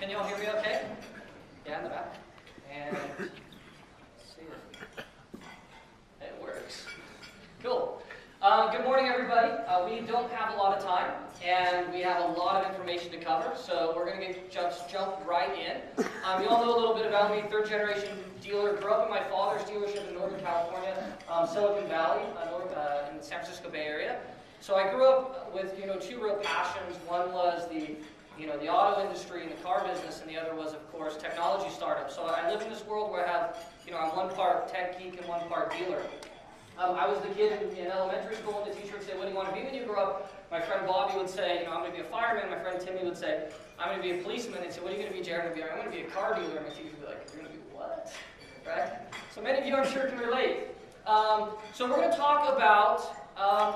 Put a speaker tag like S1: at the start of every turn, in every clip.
S1: Can you all hear me okay? Yeah, in the back. And let's see it. It works. Cool. Good morning, everybody. We don't have a lot of time, and we have a lot of information to cover, so we're going to just jump right in. You all know a little bit about me, third-generation dealer. Grew up in my father's dealership in Northern California, Silicon Valley, in the San Francisco Bay Area. So I grew up with two real passions. One was the auto industry and the car business, and the other was, of course, technology startups. So I live in this world where I have, I'm one part tech geek and one part dealer. I was the kid in elementary school, and the teacher would say, "What do you want to be when you grow up?" My friend Bobby would say, "I'm going to be a fireman." My friend Timmy would say, "I'm going to be a policeman." They'd say, "What are you going to be, Jared?" I'd be like, "I'm going to be a car dealer." And my teacher would be like, "You're going to be what?" Right? So many of you, I'm sure, can relate. So we're going to talk about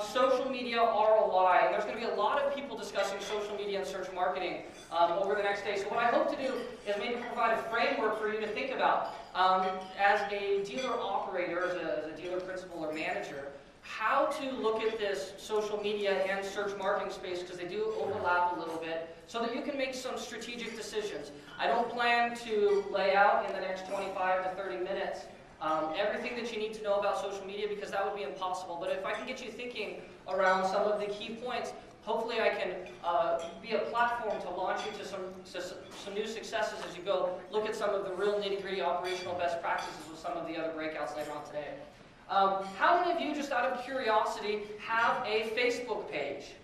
S1: social media ROI, and there's going to be a lot of people discussing social media and search marketing over the next day. So what I hope to do is maybe provide a framework for you to think about as a dealer operator, as a dealer principal or manager, how to look at this social media and search marketing space, because they do overlap a little bit, so that you can make some strategic decisions. I don't plan to lay out in the next 25 to 30 minutes everything that you need to know about social media, because that would be impossible. But if I can get you thinking around some of the key points, hopefully I can be a platform to launch you to some new successes as you go look at some of the real nitty-gritty operational best practices with some of the other breakouts later on today. How many of you, just out of curiosity, have a Facebook page?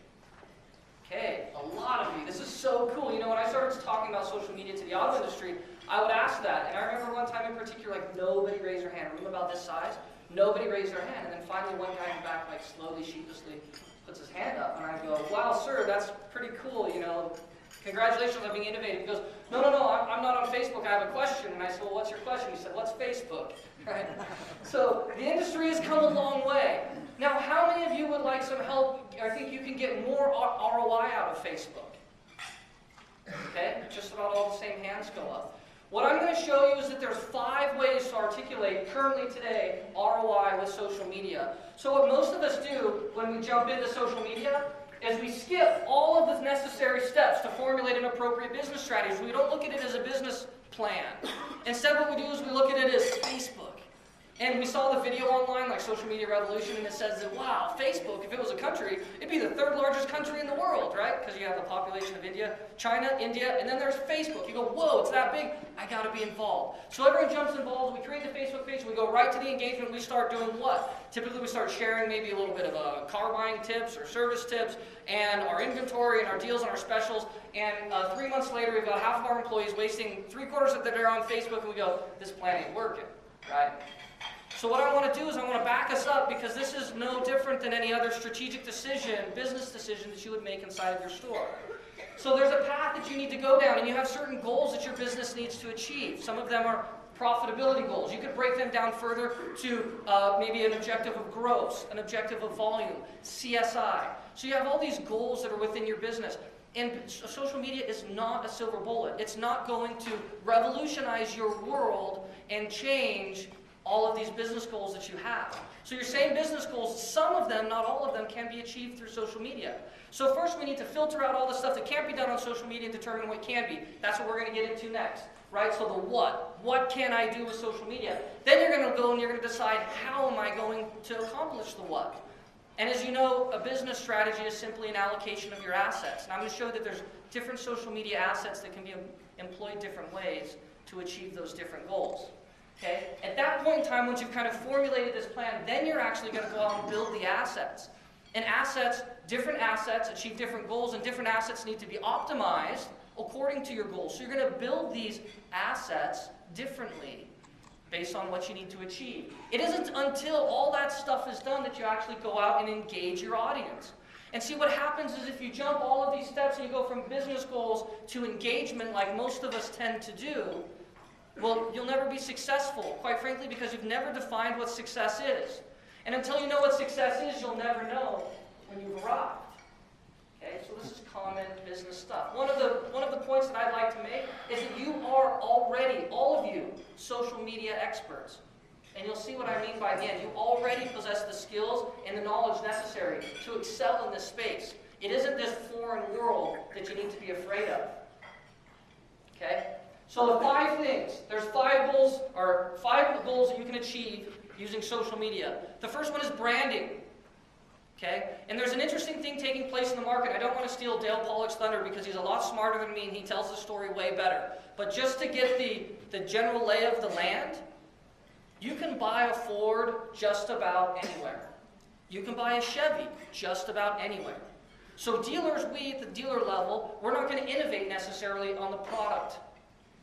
S1: Okay, a lot of you. This is so cool. When I started talking about social media to the auto industry, I would ask that. And I remember one time in particular, nobody raised their hand. A room about this size, nobody raised their hand. And then finally one guy in the back, slowly, sheepishly puts his hand up. And I go, "Wow, sir, that's pretty cool, Congratulations on being innovative." He goes, No, I'm not on Facebook. I have a question." And I said, "Well, what's your question?" He said, "What's Facebook?" Right? So the industry has come a long way. Now, how many of you would like some help? I think you can get more ROI out of Facebook. Okay, just about all the same hands go up. What I'm going to show you is that there's 5 ways to articulate, currently today, ROI with social media. So what most of us do when we jump into social media is we skip all of the necessary steps to formulate an appropriate business strategy. We don't look at it as a business plan. Instead, what we do is we look at it as Facebook. And we saw the video online, like Social Media Revolution, and it says that, wow, Facebook, if it was a country, it'd be the 3rd largest country in the world, right? Because you have the population of China, India, and then there's Facebook. You go, whoa, it's that big, I gotta be involved. So everyone jumps involved, we create the Facebook page, we go right to the engagement, we start doing what? Typically we start sharing maybe a little bit of car buying tips or service tips, and our inventory and our deals and our specials, and 3 months later we've got half of our employees wasting 3/4 of their day on Facebook, and we go, this plan ain't working, right? So what I want to do is I want to back us up, because this is no different than any other strategic decision, business decision that you would make inside of your store. So there's a path that you need to go down, and you have certain goals that your business needs to achieve. Some of them are profitability goals. You could break them down further to maybe an objective of growth, an objective of volume, CSI. So you have all these goals that are within your business. And social media is not a silver bullet. It's not going to revolutionize your world and change all of these business goals that you have. So your same business goals, some of them, not all of them, can be achieved through social media. So first we need to filter out all the stuff that can't be done on social media and determine what can be. That's what we're going to get into next, right? So the what. What can I do with social media? Then you're going to go and you're going to decide, how am I going to accomplish the what? And as you know, a business strategy is simply an allocation of your assets. And I'm going to show that there's different social media assets that can be employed different ways to achieve those different goals. Okay? At that point in time, once you've kind of formulated this plan, then you're actually going to go out and build the assets. And different assets achieve different goals, and different assets need to be optimized according to your goals. So you're going to build these assets differently based on what you need to achieve. It isn't until all that stuff is done that you actually go out and engage your audience. And see, what happens is if you jump all of these steps and you go from business goals to engagement like most of us tend to do, well, you'll never be successful, quite frankly, because you've never defined what success is. And until you know what success is, you'll never know when you've arrived. Okay, so this is common business stuff. One of the points that I'd like to make is that you are already, all of you, social media experts. And you'll see what I mean by the end. You already possess the skills and the knowledge necessary to excel in this space. It isn't this foreign world that you need to be afraid of. Okay? So the 5 things. There's 5 goals, or 5 goals that you can achieve using social media. The first one is branding. Okay? And there's an interesting thing taking place in the market. I don't want to steal Dale Pollock's thunder because he's a lot smarter than me and he tells the story way better. But just to get the general lay of the land, you can buy a Ford just about anywhere. You can buy a Chevy just about anywhere. So dealers, we at the dealer level, we're not going to innovate necessarily on the product,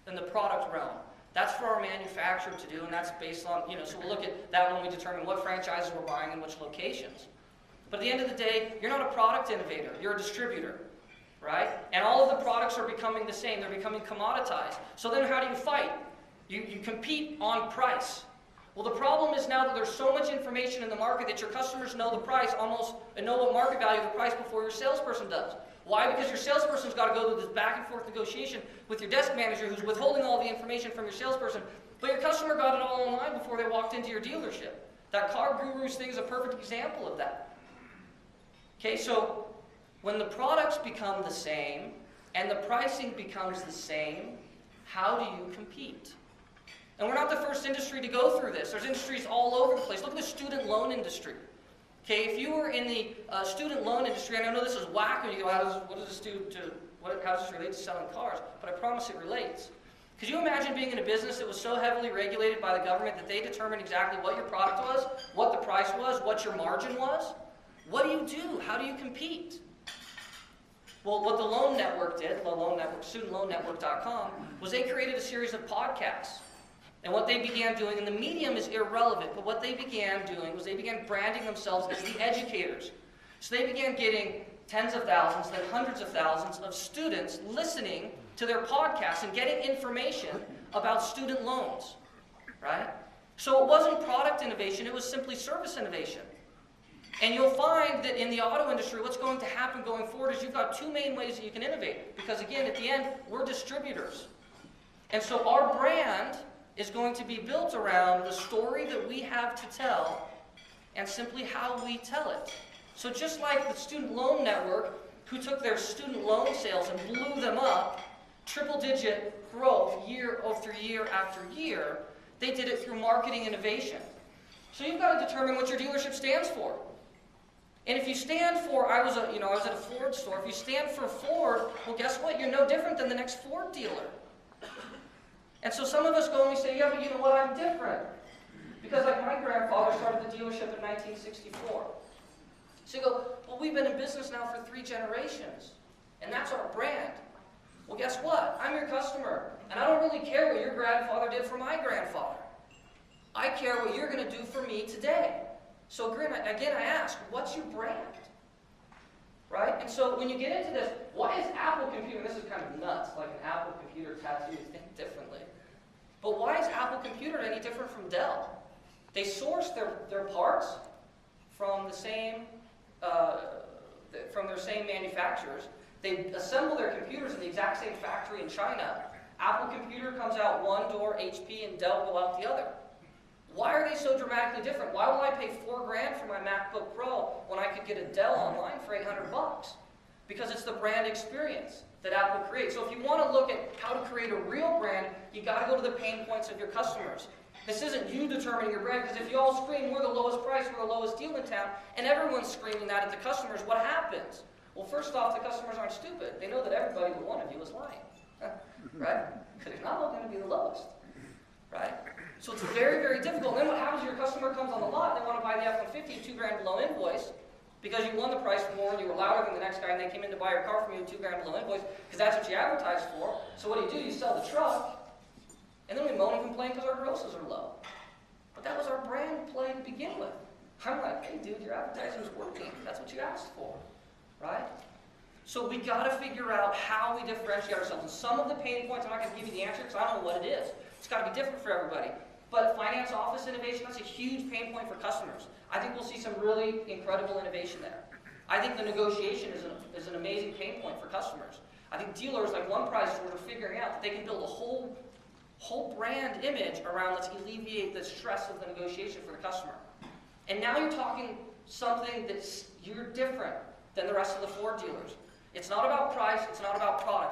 S1: in the product realm. That's for our manufacturer to do, and that's based on, so we'll look at that when we determine what franchises we're buying and which locations. But at the end of the day, you're not a product innovator, you're a distributor, right? And all of the products are becoming the same, they're becoming commoditized. So then how do you fight? You compete on price. Well, the problem is now that there's so much information in the market that your customers know the price almost, and know what market value of the price before your salesperson does. Why? Because your salesperson's got to go through this back and forth negotiation with your desk manager who's withholding all the information from your salesperson, but your customer got it all online before they walked into your dealership. That Car Gurus thing is a perfect example of that. Okay, so when the products become the same and the pricing becomes the same, how do you compete? And we're not the first industry to go through this. There's industries all over the place. Look at the student loan industry. Okay, if you were in the student loan industry, and I know this is whack when you go, how does this relate to selling cars? But I promise it relates. Could you imagine being in a business that was so heavily regulated by the government that they determined exactly what your product was, what the price was, what your margin was? What do you do? How do you compete? Well, what the Loan Network did, StudentLoanNetwork.com, was they created a series of podcasts. And what they began doing, and the medium is irrelevant, but what they began doing was they began branding themselves as the educators. So they began getting tens of thousands, then hundreds of thousands of students listening to their podcasts and getting information about student loans, right? So it wasn't product innovation, it was simply service innovation. And you'll find that in the auto industry, what's going to happen going forward is you've got 2 main ways that you can innovate. Because again, at the end, we're distributors. And so our brand is going to be built around the story that we have to tell and simply how we tell it. So just like the Student Loan Network, who took their student loan sales and blew them up, triple-digit growth year after year after year, they did it through marketing innovation. So you've got to determine what your dealership stands for. And if you stand for, I was at a Ford store, if you stand for Ford, well guess what? You're no different than the next Ford dealer. And so some of us go and we say, yeah, but you know what, I'm different. Because like my grandfather started the dealership in 1964. So you go, well, we've been in business now for 3 generations. And that's our brand. Well, guess what? I'm your customer. And I don't really care what your grandfather did for my grandfather. I care what you're going to do for me today. So again, I ask, what's your brand? Right? And so when you get into this, why is Apple Computer, this is kind of nuts, like an Apple Computer tattoo, think differently. But why is Apple Computer any different from Dell? They source their parts from the same, from their same manufacturers. They assemble their computers in the exact same factory in China. Apple Computer comes out one door, HP and Dell go out the other. Why are they so dramatically different? Why will I pay $4 grand for my MacBook Pro when I could get a Dell online for $800? Because it's the brand experience that Apple creates. So if you want to look at how to create a real brand, you got to go to the pain points of your customers. This isn't you determining your brand, because if you all scream, we're the lowest price, we're the lowest deal in town, and everyone's screaming that at the customers, what happens? Well, first off, the customers aren't stupid. They know that everybody but one of you is lying. Right? Because you're not all going to be the lowest. Right? So it's very, very difficult. And then what happens is your customer comes on the lot, they want to buy the F-150, $2 grand below invoice, because you won the price more and you were louder than the next guy, and they came in to buy your car from you, $2 grand below invoice, because that's what you advertised for. So what do? You sell the truck, and then we moan and complain because our grosses are low. But that was our brand play to begin with. I'm like, hey dude, your advertising is working. That's what you asked for, right? So we got to figure out how we differentiate ourselves. And some of the pain points, I'm not going to give you the answer because I don't know what it is. It's got to be different for everybody. But finance office innovation, that's a huge pain point for customers. I think we'll see some really incredible innovation there. I think the negotiation is an amazing pain point for customers. I think dealers, like One Price stores, are figuring out that they can build a whole brand image around, let's alleviate the stress of the negotiation for the customer. And now you're talking something that's, you're different than the rest of the Ford dealers. It's not about price, it's not about product.